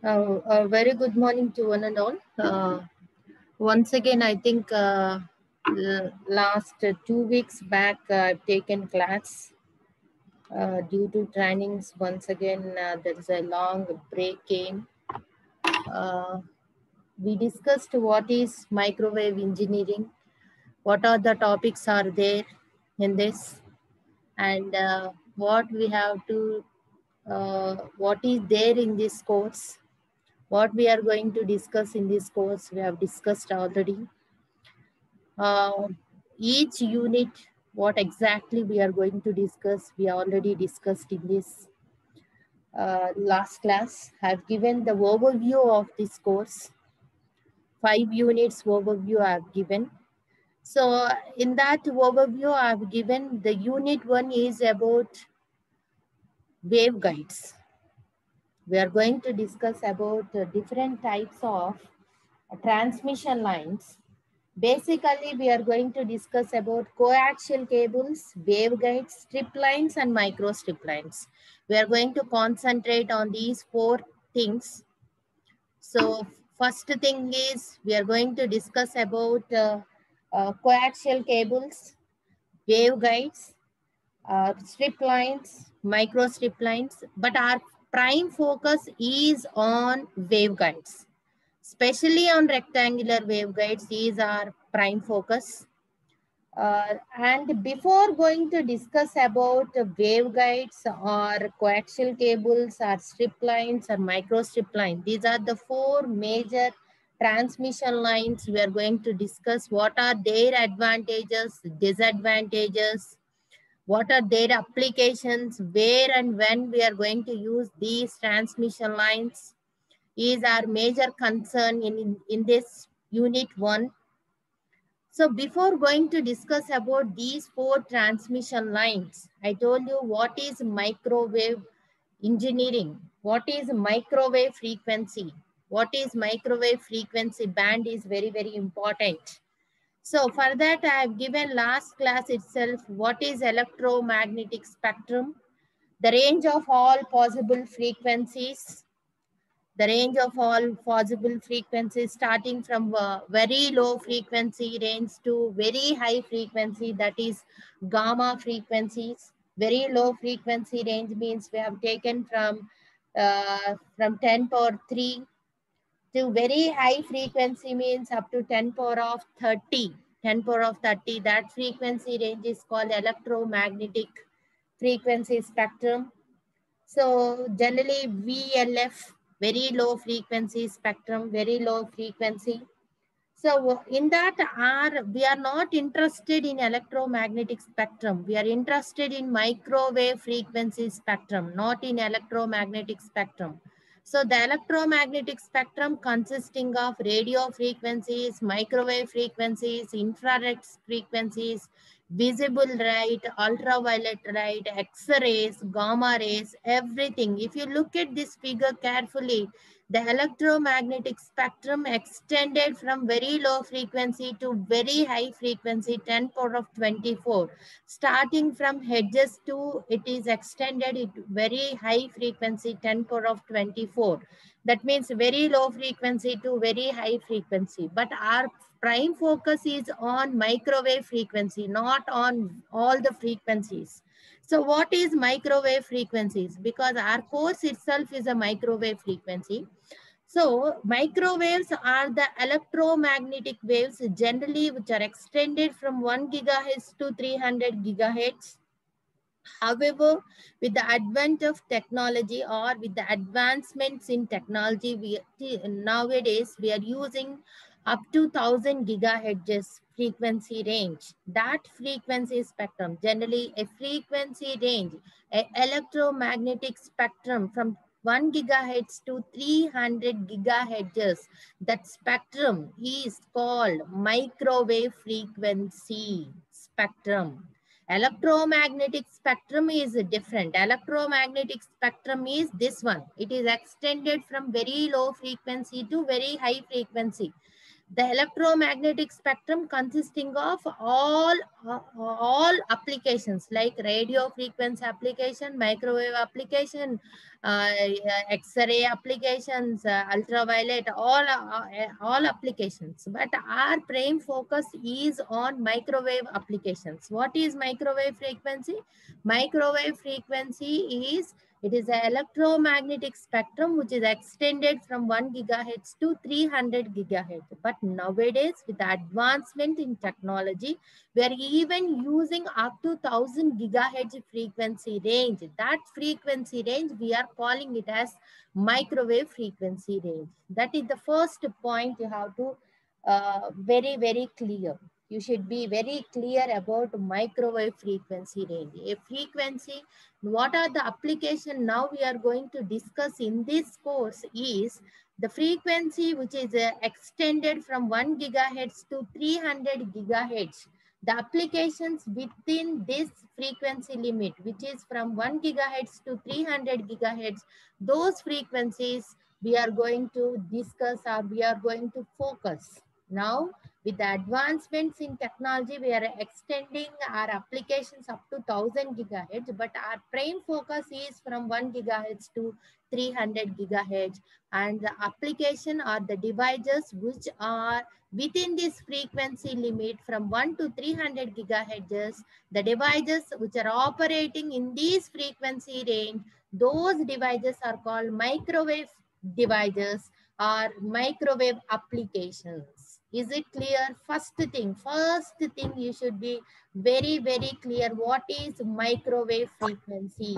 A very good morning to one and all. Once again, I think last 2 weeks back, I've taken class due to trainings. Once again, there is a long break came. Uh, we discussed what is microwave engineering, what are the topics are there in this, and what we have to, what is there in this course. What we are going to discuss in this course, we have discussed already. Uh, each unit, what exactly we are going to discuss, we already discussed in this last class. I have given the overview of this course. 5 units overview I have given. So in that overview, I have given the unit 1 is about waveguides. We are going to discuss about different types of transmission lines. Basically, we are going to discuss about coaxial cables, waveguides, strip lines, and micro strip lines. We are going to concentrate on these 4 things. So first thing is we are going to discuss about coaxial cables, waveguides, strip lines, micro strip lines, but our prime focus is on waveguides. Especially on rectangular waveguides, these are prime focus. And before going to discuss about waveguides or coaxial cables or strip lines or micro strip lines, these are the 4 major transmission lines we are going to discuss. What are their advantages, disadvantages, what are their applications, where and when we are going to use these transmission lines is our major concern in this unit 1. So before going to discuss about these 4 transmission lines, I told you what is microwave engineering, what is microwave frequency, what is microwave frequency band is very, very important. So for that, I have given last class itself what is electromagnetic spectrum, the range of all possible frequencies, the range of all possible frequencies starting from very low frequency range to very high frequency, that is gamma frequencies. Very low frequency range means we have taken from 10 power 3 to very high frequency means up to 10 power of 30. 10 power of 30, that frequency range is called electromagnetic frequency spectrum. So generally VLF, very low frequency spectrum, very low frequency. So in that we are not interested in electromagnetic spectrum. We are interested in microwave frequency spectrum, not in electromagnetic spectrum. So the electromagnetic spectrum consisting of radio frequencies, microwave frequencies, infrared frequencies, visible light, ultraviolet light, X-rays, gamma rays, everything. If you look at this figure carefully, the electromagnetic spectrum extended from very low frequency to very high frequency, 10 power of 24. Starting from hedges to it is extended to very high frequency, 10 power of 24. That means very low frequency to very high frequency. But our prime focus is on microwave frequency, not on all the frequencies. So what is microwave frequencies? Because our course itself is a microwave frequency. So microwaves are the electromagnetic waves generally which are extended from 1 gigahertz to 300 gigahertz. However, with the advent of technology or with the advancements in technology, nowadays we are using up to 1000 gigahertz frequency range. That frequency spectrum, generally a frequency range, a electromagnetic spectrum from 1 gigahertz to 300 gigahertz, that spectrum is called microwave frequency spectrum. Electromagnetic spectrum is different. Electromagnetic spectrum is this one. It is extended from very low frequency to very high frequency. The electromagnetic spectrum consisting of all applications like radio frequency application, microwave application, X-ray applications, ultraviolet, all applications. But our prime focus is on microwave applications. What is microwave frequency? Microwave frequency is, it is an electromagnetic spectrum which is extended from 1 gigahertz to 300 gigahertz. But nowadays, with the advancement in technology, we are even using up to 1000 gigahertz frequency range. That frequency range, we are calling it as microwave frequency range. That is the first point you have to very, very clear. You should be very clear about microwave frequency range. A frequency, what are the application now we are going to discuss in this course is the frequency which is extended from 1 gigahertz to 300 gigahertz. The applications within this frequency limit, which is from 1 gigahertz to 300 gigahertz, those frequencies we are going to discuss or we are going to focus. Now, with the advancements in technology, we are extending our applications up to 1000 gigahertz, but our prime focus is from 1 gigahertz to 300 gigahertz, and the application are the devices which are within this frequency limit from 1 to 300 gigahertz. The devices which are operating in these frequency range, those devices are called microwave devices or microwave applications. Is it clear? First thing you should be very, very clear. What is microwave frequency?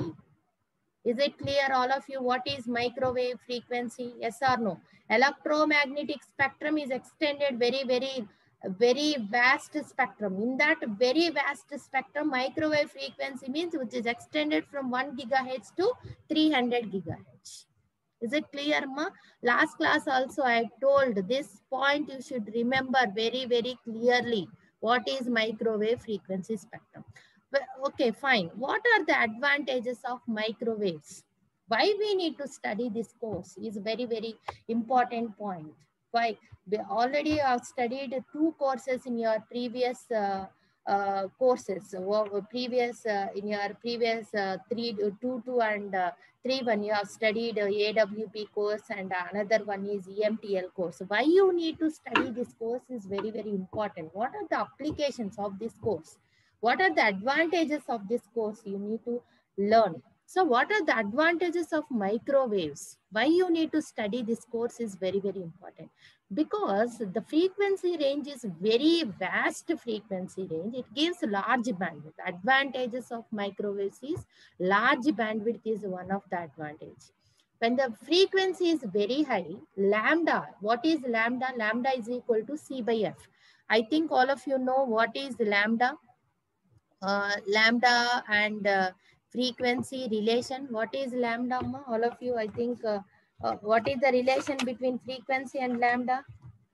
Is it clear, all of you, what is microwave frequency? Yes or no? Electromagnetic spectrum is extended very vast spectrum. In that very vast spectrum, microwave frequency means which is extended from 1 gigahertz to 300 gigahertz. Is it clear, ma? Last class also I told this point you should remember very, very clearly. What is microwave frequency spectrum? Okay, fine. What are the advantages of microwaves? Why we need to study this course is very, very important point. Why? We already have studied 2 courses in your previous courses. In your previous 2 and 3 you have studied AWP course and another one is EMTL course. Why you need to study this course is very, very important. What are the applications of this course? What are the advantages of this course? You need to learn. So what are the advantages of microwaves? Why you need to study this course is very, very important. Because the frequency range is very vast frequency range. It gives large bandwidth. Advantages of microwaves is large bandwidth is one of the advantage. When the frequency is very high, lambda, what is lambda? Lambda is equal to C by F. I think all of you know what is lambda. Lambda and frequency relation. What is lambda? All of you, I think, what is the relation between frequency and lambda?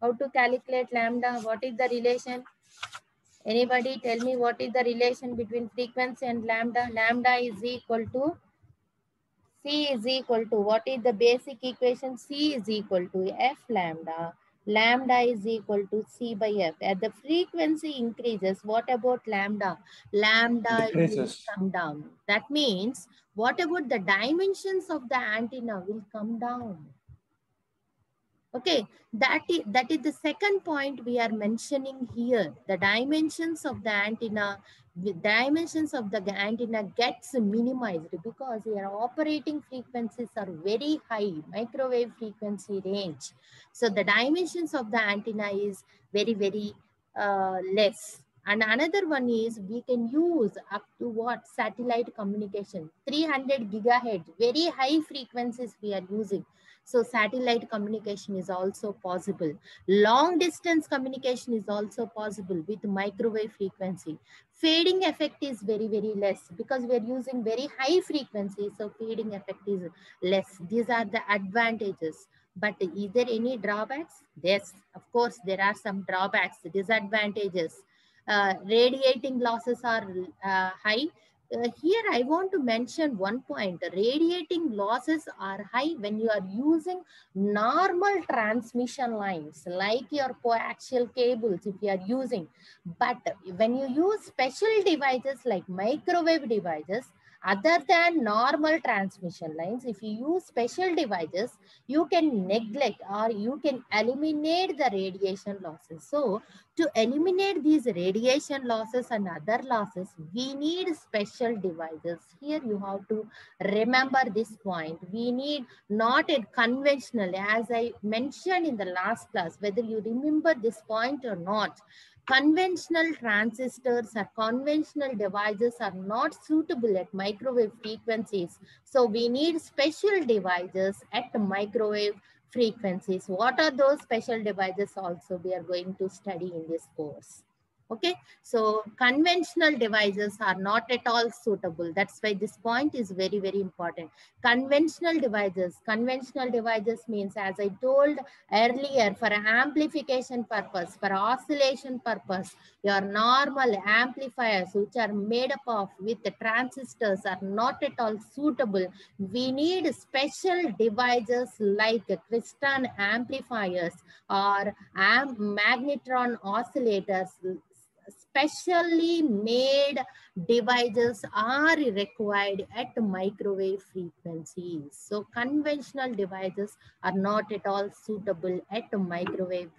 How to calculate lambda? What is the relation? Anybody tell me what is the relation between frequency and lambda? Lambda is equal to C is equal to, what is the basic equation? C is equal to F lambda. Lambda is equal to C by F. As the frequency increases, what about lambda? Lambda will Decreases. come down. That means, what about the dimensions of the antenna will come down? Okay, that is the second point we are mentioning here. The dimensions of the antenna, gets minimized because your operating frequencies are very high, microwave frequency range. So the dimensions of the antenna is very, very less. And another one is we can use up to what? Satellite communication, 300 gigahertz, very high frequencies we are using. So satellite communication is also possible. Long distance communication is also possible with microwave frequency. Fading effect is very, very less because we are using very high frequency. So fading effect is less. These are the advantages. But is there any drawbacks? Yes, of course, there are some drawbacks, disadvantages. Radiating losses are high. Here I want to mention one point. Radiating losses are high when you are using normal transmission lines like your coaxial cables if you are using. But when you use special devices like microwave devices, Other than normal transmission lines, if you use special devices, you can neglect or you can eliminate the radiation losses. So to eliminate these radiation losses and other losses, we need special devices. Here you have to remember this point. We need not a conventional, as I mentioned in the last class, whether you remember this point or not. Conventional transistors or conventional devices are not suitable at microwave frequencies. So we need special devices at microwave frequencies. What are those special devices also we are going to study in this course. Okay, so conventional devices are not at all suitable. That's why this point is very, very important. Conventional devices means, as I told earlier, for amplification purpose, for oscillation purpose, your normal amplifiers which are made up of with the transistors are not at all suitable. We need special devices like Kriston amplifiers or magnetron oscillators. Specially made devices are required at microwave frequencies. So conventional devices are not at all suitable at microwave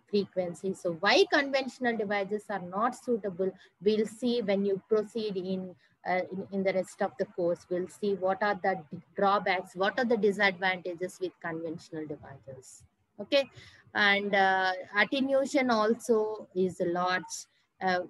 frequency. So why conventional devices are not suitable, we'll see when you proceed in the rest of the course. We'll see what are the drawbacks, what are the disadvantages with conventional devices. Okay, and attenuation also is large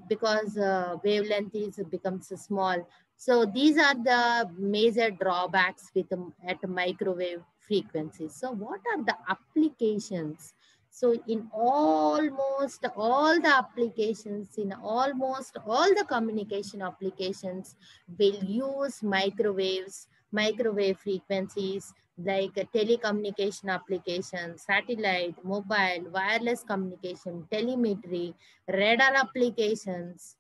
because wavelength becomes small. So these are the major drawbacks with at microwave frequencies. So what are the applications? So in almost all the applications, in almost all the communication applications, will use microwave frequencies like telecommunication applications, satellite, mobile, wireless communication, telemetry, radar applications,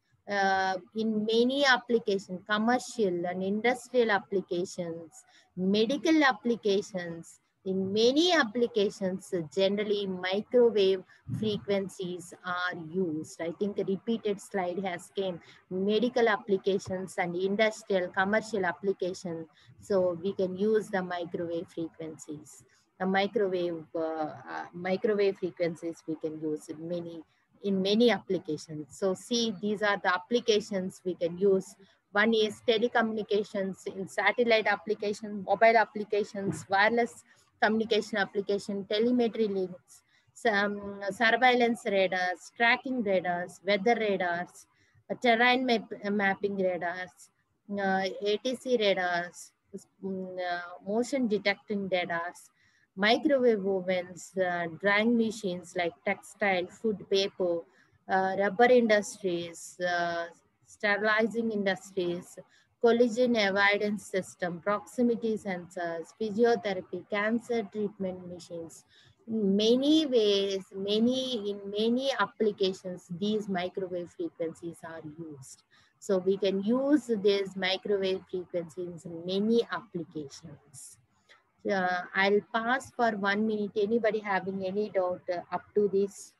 in many applications, commercial and industrial applications, medical applications. In many applications, generally microwave frequencies are used. I think a repeated slide has came. Medical applications and industrial, commercial application. So we can use the microwave frequencies. The microwave frequencies we can use in many applications. So see, these are the applications we can use. One is telecommunications in satellite applications, mobile applications, wireless communication application, telemetry links, some surveillance radars, tracking radars, weather radars, terrain mapping radars, ATC radars, motion detecting radars, microwave ovens, drying machines like textile, food, paper, rubber industries, sterilizing industries, collision avoidance system, proximity sensors, physiotherapy, cancer treatment machines. In many ways, in many applications, these microwave frequencies are used. So we can use these microwave frequencies in many applications. I'll pass for 1 minute. Anybody having any doubt up to this?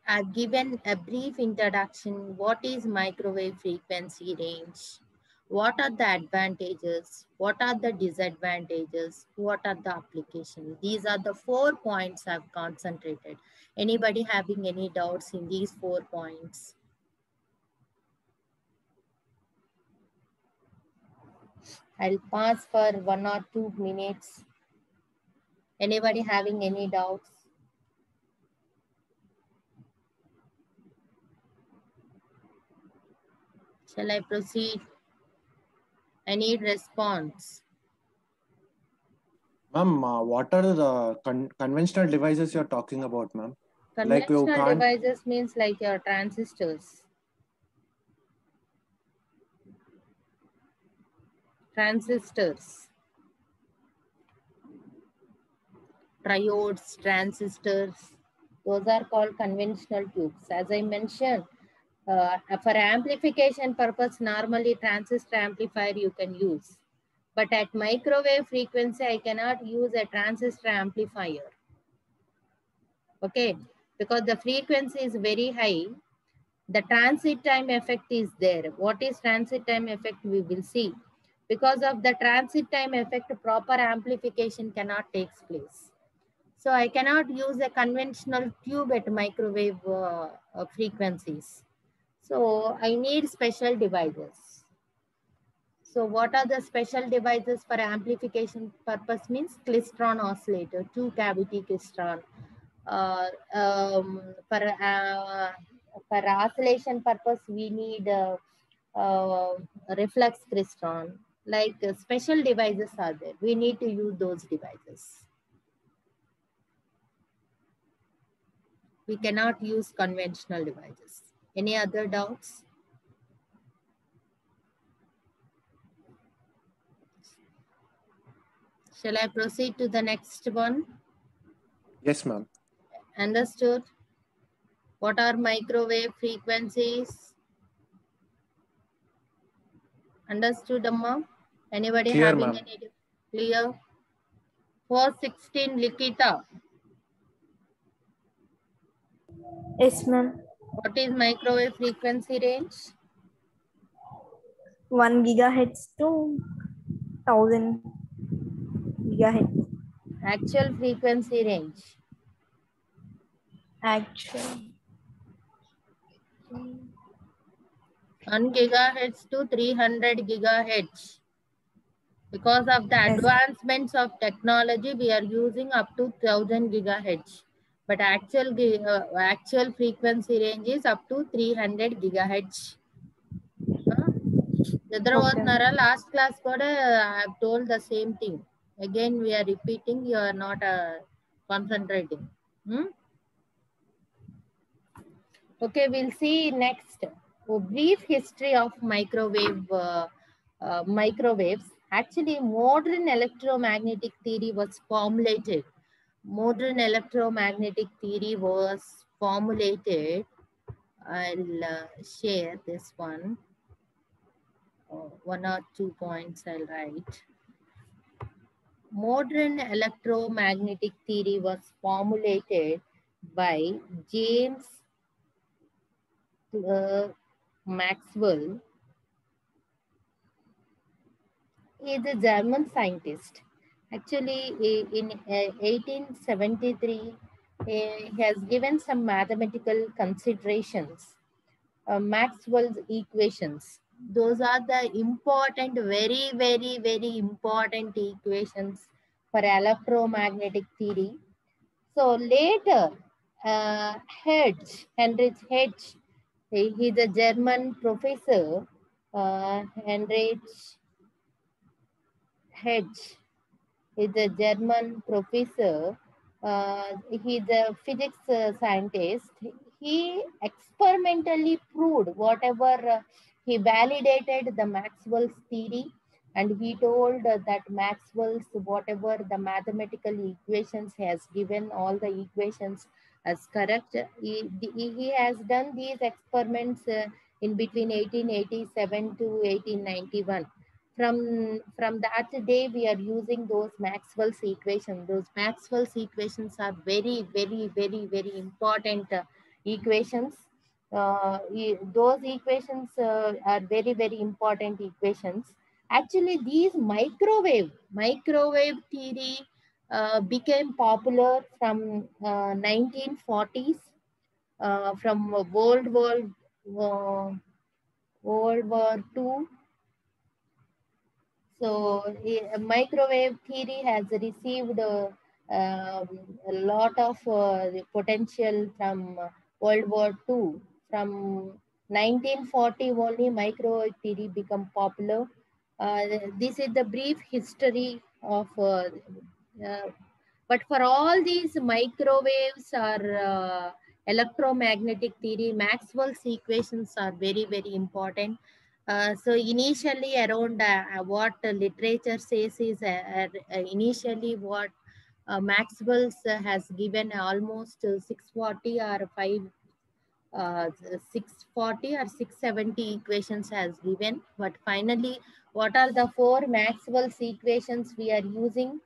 I've given a brief introduction. What is microwave frequency range? What are the advantages? What are the disadvantages? What are the applications? These are the 4 points I've concentrated. Anybody having any doubts in these 4 points? I'll pass for 1 or 2 minutes. Anybody having any doubts? Shall I proceed? I need response. Ma'am, what are the conventional devices you're talking about, ma'am? Conventional devices means like your transistors. Triodes, transistors, those are called conventional tubes. As I mentioned, for amplification purpose, normally transistor amplifier you can use. But at microwave frequency, I cannot use a transistor amplifier. Okay, because the frequency is very high. The transit time effect is there. What is transit time effect? We will see. Because of the transit time effect, proper amplification cannot take place. So I cannot use a conventional tube at microwave frequencies. So I need special devices. So what are the special devices for amplification purpose? Means klystron oscillator, two cavity klystron. Uh, um, for, uh, for oscillation purpose, we need reflex klystron. Like special devices are there. We need to use those devices. We cannot use conventional devices. Any other doubts? Shall I proceed to the next one? Yes, ma'am. Understood. What are microwave frequencies? Understood, Amma? Anybody Clear, having ma'am. any clear? 416 Likita. Yes, ma'am. What is microwave frequency range? 1 gigahertz to 1000 gigahertz. Actual frequency range. Actually, 1 gigahertz to 300 gigahertz. Because of the yes. advancements of technology, we are using up to 1000 gigahertz. But actual frequency range is up to 300 gigahertz. Okay. Last class I have told the same thing. Again, we are repeating. You are not concentrating. Okay, we'll see next. A brief history of microwaves. Actually, modern electromagnetic theory was formulated. Modern electromagnetic theory was formulated. I'll share this one. One or 2 points I'll write. Modern electromagnetic theory was formulated by James Maxwell. He is a German scientist. Actually, in 1873, he has given some mathematical considerations. Maxwell's equations. Those are the important, very, very, very important equations for electromagnetic theory. So later, Heinrich Hertz, he is a German professor, Heinrich Hertz is a German professor. He's a physics scientist. He experimentally proved whatever he validated the Maxwell's theory, and he told that Maxwell's whatever the mathematical equations has given all the equations as correct. He has done these experiments in between 1887 to 1891. From that day we are using those Maxwell's equations. Those Maxwell's equations are very, very, very, very important equations. Those equations are very, very important equations. Actually, these microwave theory became popular from 1940s, from World War II. So microwave theory has received a lot of potential from World War II. From 1940 only microwave theory become popular. This is the brief history of, but for all these microwaves or electromagnetic theory, Maxwell's equations are very, very important. So initially around what literature says is initially what Maxwell's has given almost 640 or 640 or 670 equations has given. But finally, what are the 4 Maxwell's equations we are using?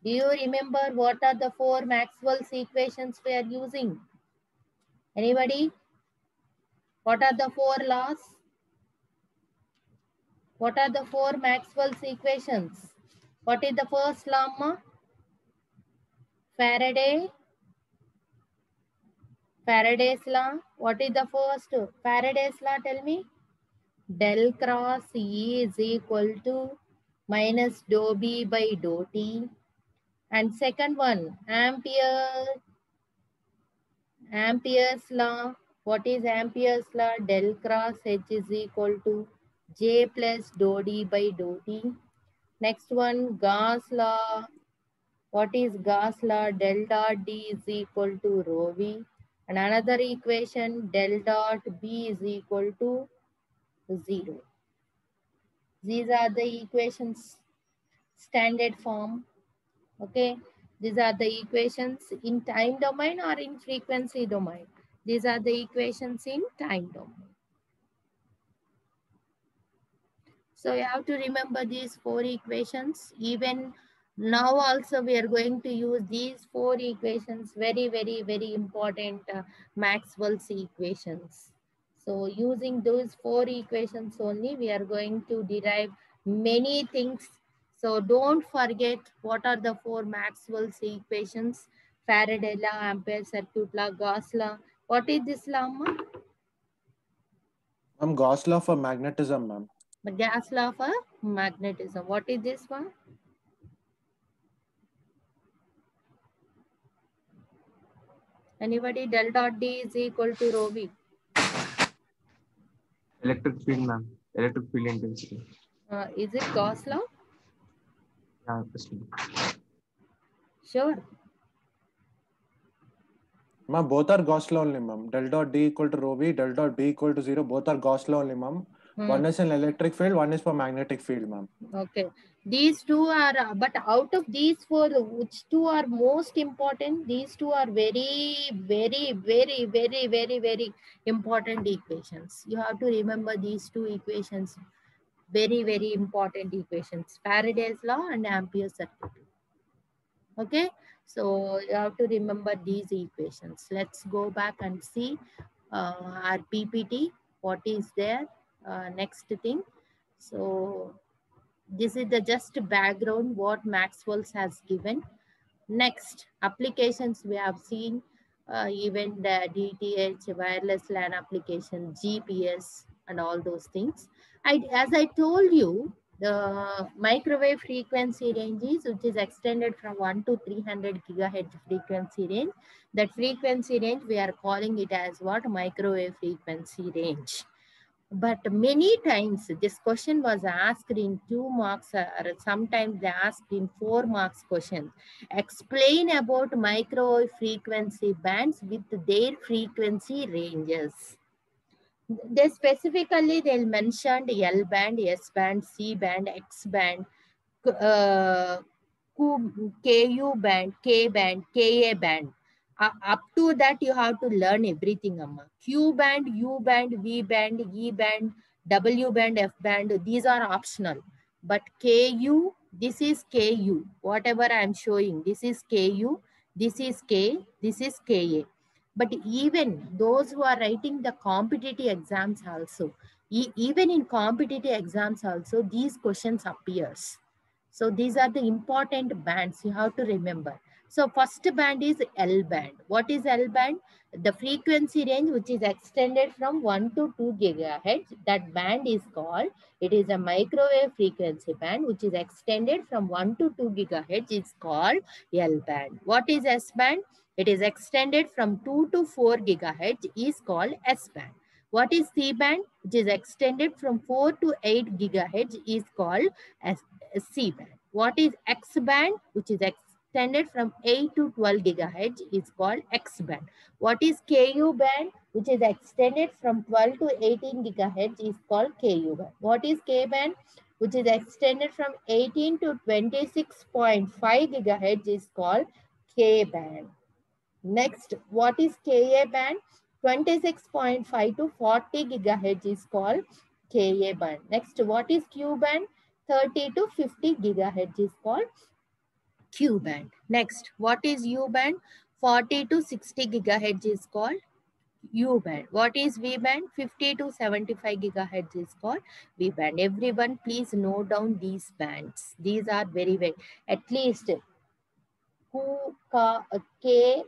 Do you remember what are the 4 Maxwell's equations we are using? Anybody? What are the four laws? What are the four Maxwell's equations? What is the first law, ma? Faraday's law. What is the first? Faraday's law, tell me. Del cross E is equal to minus dou B by dou T. And second one, Ampere's law. What is Ampere's law? Del cross H is equal to J plus dou D by dou T. Next one, Gauss law. What is Gauss law? Del dot D is equal to rho V. And another equation, del dot B is equal to 0. These are the equations, standard form. Okay, these are the equations in time domain or in frequency domain. These are the equations in time domain. So you have to remember these four equations. Even now also we are going to use these four equations, very, very, very important Maxwell's equations. So using those four equations only, we are going to derive many things. So don't forget what are the four Maxwell's equations: Faraday law, Ampere circuit law, Gauss law. What is this law, ma'am? Gauss law for magnetism, ma'am. The Gauss law for magnetism. What is this one? Anybody? Del dot D is equal to rho V. Electric field, ma'am. Electric field intensity. Is it Gauss law? Yeah, yes, ma'am. Sure. Ma'am, both are Gauss law only, ma'am. Del dot D equal to rho V, del dot B equal to 0. Both are Gauss law only, ma'am. One is an electric field, one is for magnetic field, ma'am. Okay. These two are, but out of these four, which two are most important? These two are very, very, very, very, very, very important equations. You have to remember these two equations. Very, very important equations. Faraday's law and Ampere's circuit. Okay. So you have to remember these equations. Let's go back and see our PPT. What is there? Next thing. So this is the just background what Maxwell's has given. Next, applications we have seen, even the DTH, wireless LAN application, GPS, and all those things. As I told you, the microwave frequency ranges, which is extended from 1 to 300 gigahertz frequency range. That frequency range, we are calling it as what? Microwave frequency range. But many times this question was asked in 2 marks, or sometimes they asked in 4 marks question. Explain about microwave frequency bands with their frequency ranges. They specifically, they'll mention L band, S band, C band, X band, KU band, K band, KA band. Up to that, you have to learn everything, Amma. Q band, U band, V band, E band, W band, F band, these are optional. But KU, this is KU. Whatever I'm showing, this is KU, this is K, this is KA. But even those who are writing the competitive exams also, even in competitive exams also, these questions appears. So these are the important bands you have to remember. So first band is L band. What is L band? The frequency range which is extended from 1 to 2 gigahertz. That band is called, it is a microwave frequency band which is extended from 1 to 2 gigahertz. It's called L band. What is S band? It is extended from 2 to 4 gigahertz is called S band. What is C band? Which is extended from 4 to 8 gigahertz is called C band. What is X band? Which is extended from 8 to 12 gigahertz is called X band. What is KU band? Which is extended from 12 to 18 gigahertz is called KU band. What is K band? Which is extended from 18 to 26.5 gigahertz is called K band. Next, what is KA band? 26.5 to 40 gigahertz is called KA band. Next, what is Q band? 30 to 50 gigahertz is called Q band. Next, what is U band? 40 to 60 gigahertz is called U band. What is V band? 50 to 75 gigahertz is called V band. Everyone please note down these bands. These are very, very, at least Q, K, K.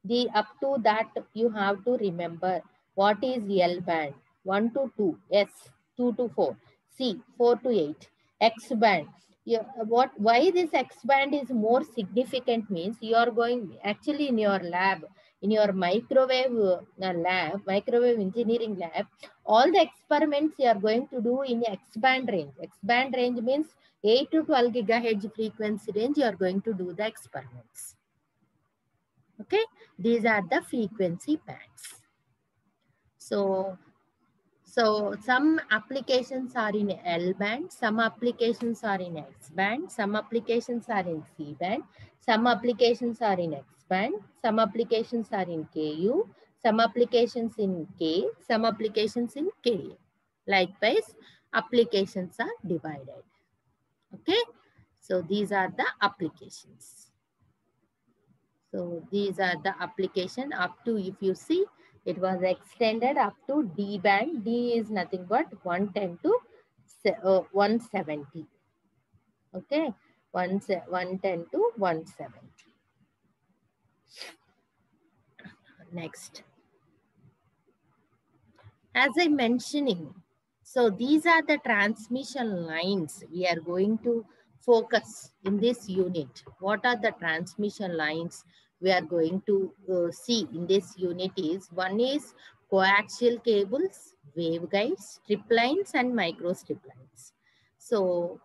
The up to that you have to remember. What is L band? 1 to 2, S 2 to 4, C 4 to 8, X band. Why this X band is more significant means you are going actually in your lab, in your microwave lab, microwave engineering lab, all the experiments you are going to do in X band range. X band range means 8 to 12 gigahertz frequency range you are going to do the experiments. Okay, these are the frequency bands. So some applications are in L band, some applications are in X band, some applications are in C band, some applications are in X band, some applications are in KU, some applications in K, some applications in K. Likewise, applications are divided. Okay, so these are the applications. So these are the application up to, if you see, it was extended up to D band. D is nothing but 110 to 170. Okay, 110 to 170. Next. As I'm mentioning, so these are the transmission lines we are going to focus in this unit. What are the transmission lines we are going to see in this unit is, one is coaxial cables, waveguides, strip lines and micro strip lines. So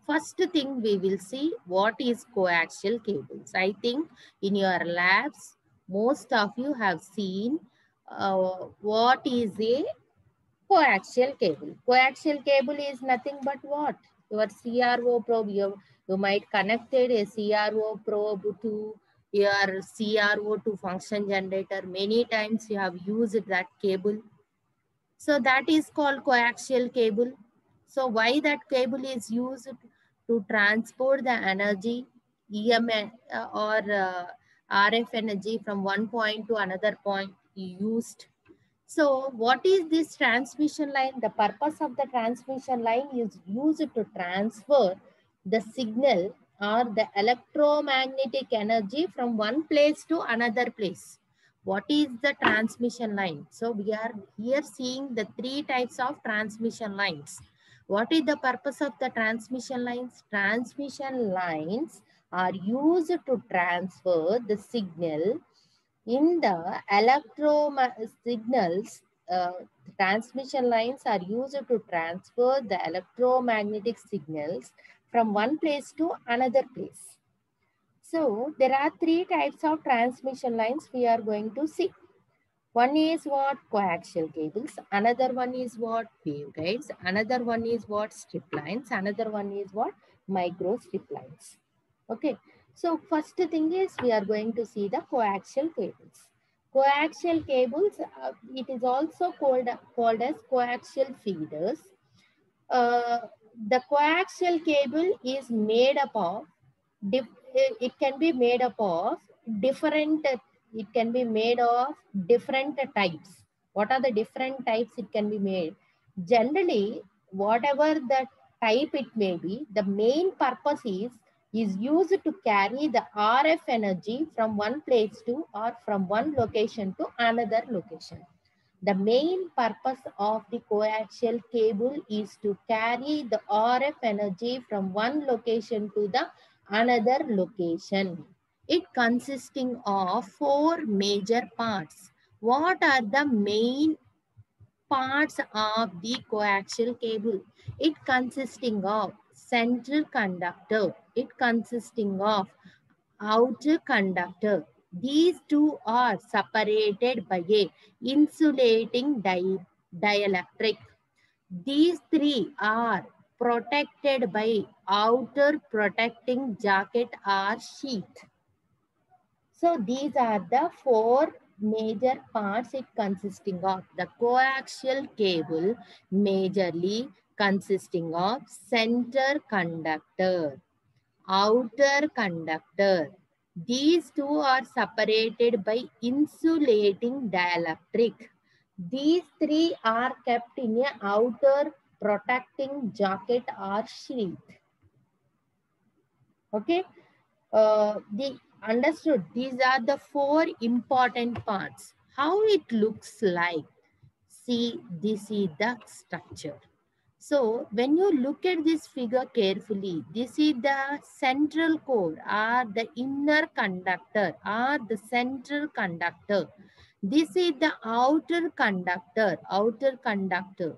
first thing we will see what is coaxial cables. I think in your labs, most of you have seen what is a coaxial cable. Coaxial cable is nothing but what? Your CRO probe. You might connected a CRO probe to your CRO to function generator. Many times you have used that cable. So that is called coaxial cable. So why that cable is used? To transport the energy, EMF or RF energy from one point to another point used. So what is this transmission line? The purpose of the transmission line is used to transfer the signal or the electromagnetic energy from one place to another place. What is the transmission line? So we are here seeing the three types of transmission lines. What is the purpose of the transmission lines? Transmission lines are used to transfer the signal in the signals. Transmission lines are used to transfer the electromagnetic signals from one place to another place. So there are three types of transmission lines we are going to see. One is what? Coaxial cables. Another one is what? Waveguides. Another one is what? Strip lines. Another one is what? Micro strip lines. Okay. So first thing is we are going to see the coaxial cables. Coaxial cables, it is also called as coaxial feeders. The coaxial cable is made up of, it can be made up of different, it can be made of different types. What are the different types it can be made? Generally, whatever the type it may be, the main purpose is used to carry the RF energy from one place to or from one location to another location. The main purpose of the coaxial cable is to carry the RF energy from one location to the another location. It consisting of four major parts. What are the main parts of the coaxial cable? It consisting of central conductor. It consisting of outer conductor. These two are separated by a insulating dielectric. These three are protected by outer protecting jacket or sheath. So these are the four major parts it consisting of. The coaxial cable majorly consisting of center conductor, outer conductor, These two are separated by insulating dielectric. These three are kept in a outer protecting jacket or sheath. Okay, understood. These are the four important parts. How it looks like. See, this is the structure. So when you look at this figure carefully, this is the central core or the inner conductor or the central conductor. This is the outer conductor, outer conductor.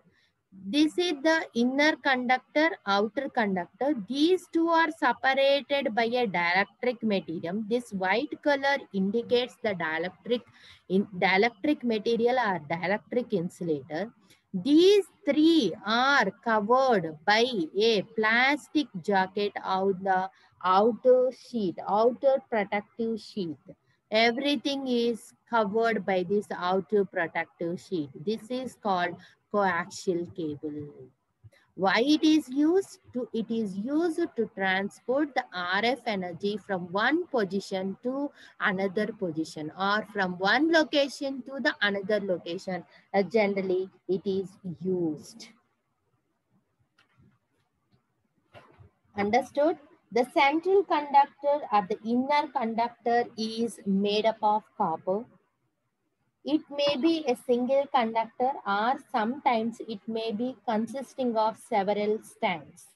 This is the inner conductor, outer conductor. These two are separated by a dielectric medium. This white color indicates the dielectric material or dielectric insulator. These three are covered by a plastic jacket of the outer sheet, outer protective sheet. Everything is covered by this outer protective sheet. This is called coaxial cable. Why it is used? It is used to transport the RF energy from one position to another position or from one location to the another location. Generally, it is used. Understood? The central conductor or the inner conductor is made up of copper. It may be a single conductor or sometimes it may be consisting of several strands.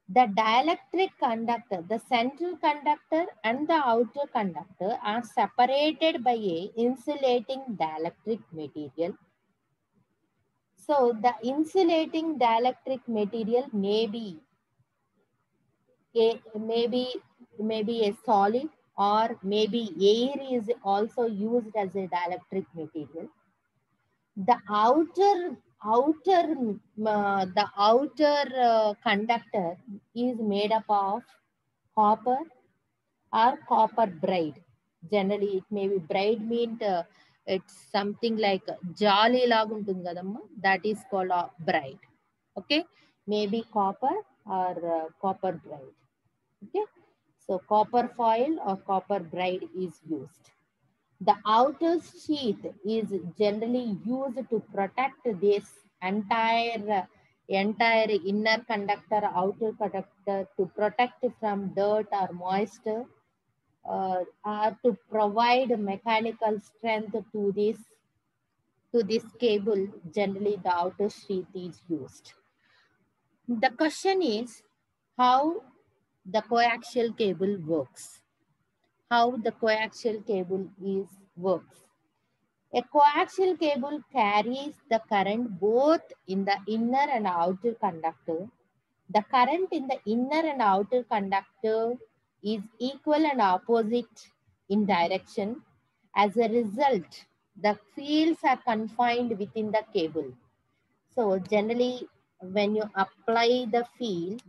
The dielectric conductor, the central conductor and the outer conductor are separated by a insulating dielectric material. So the insulating dielectric material may be a solid or maybe air is also used as a dielectric material. The outer conductor is made up of copper or copper bride. Generally, it may be bride means it's something like jolly laguntundi kadamma. That is called a bride. Okay, maybe copper or copper bride. Okay, so copper foil or copper bride is used. The outer sheath is generally used to protect this entire inner conductor, outer conductor, to protect from dirt or moisture, or to provide mechanical strength to this cable. Generally, the outer sheath is used. The question is how the coaxial cable works. How the coaxial cable works. A coaxial cable carries the current both in the inner and outer conductor. The current in the inner and outer conductor is equal and opposite in direction. As a result, the fields are confined within the cable. So generally, when you apply the field,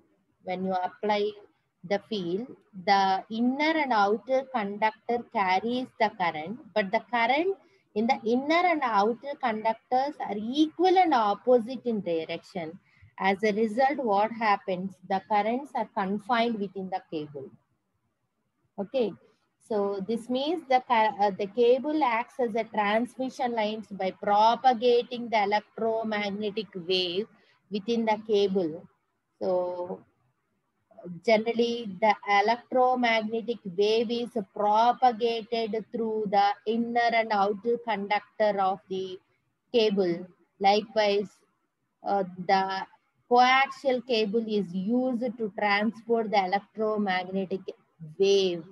the inner and outer conductor carries the current, but the current in the inner and outer conductors are equal and opposite in direction. As a result, what happens? The currents are confined within the cable. Okay, so this means the cable acts as a transmission lines by propagating the electromagnetic wave within the cable. So generally, the electromagnetic wave is propagated through the inner and outer conductor of the cable. Likewise, the coaxial cable is used to transport the electromagnetic wave,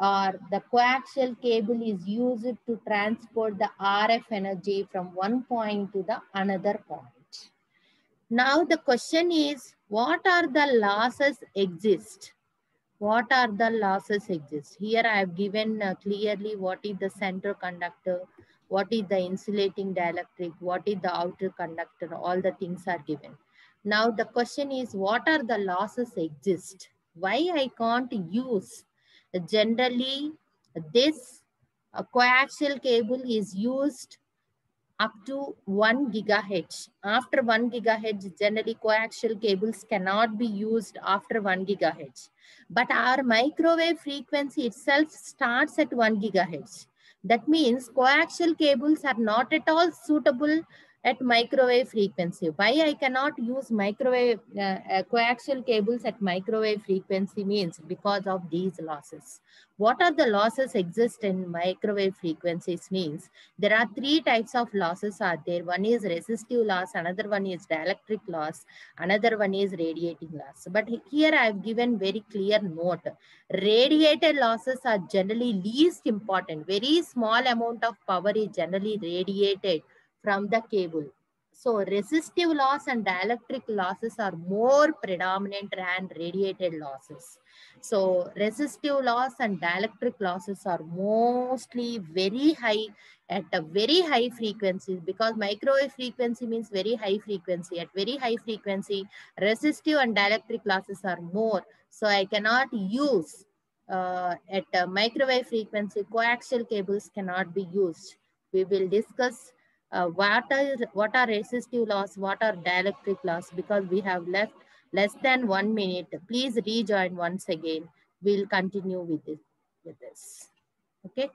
or the coaxial cable is used to transport the RF energy from one point to the another point. Now the question is, what are the losses exist? What are the losses exist? Here I have given clearly what is the center conductor, what is the insulating dielectric, what is the outer conductor, all the things are given. Now the question is, what are the losses exist? Why I can't use? Generally, this coaxial cable is used up to 1 gigahertz. After 1 gigahertz, generally coaxial cables cannot be used after 1 gigahertz. But our microwave frequency itself starts at 1 gigahertz. That means coaxial cables are not at all suitable at microwave frequency. Why I cannot use microwave coaxial cables at microwave frequency means because of these losses. What are the losses exist in microwave frequencies means there are 3 types of losses are there. One is resistive loss, another one is dielectric loss, another one is radiating loss. But here I have given very clear note. Radiated losses are generally least important. Very small amount of power is generally radiated from the cable. So resistive loss and dielectric losses are more predominant than radiated losses. So resistive loss and dielectric losses are mostly very high at a very high frequencies, because microwave frequency means very high frequency. At very high frequency, resistive and dielectric losses are more. So I cannot use at a microwave frequency, coaxial cables cannot be used. We will discuss what are resistive loss, what are dielectric loss, because we have left less than 1 minute. Please rejoin once again. We'll continue with this. Okay.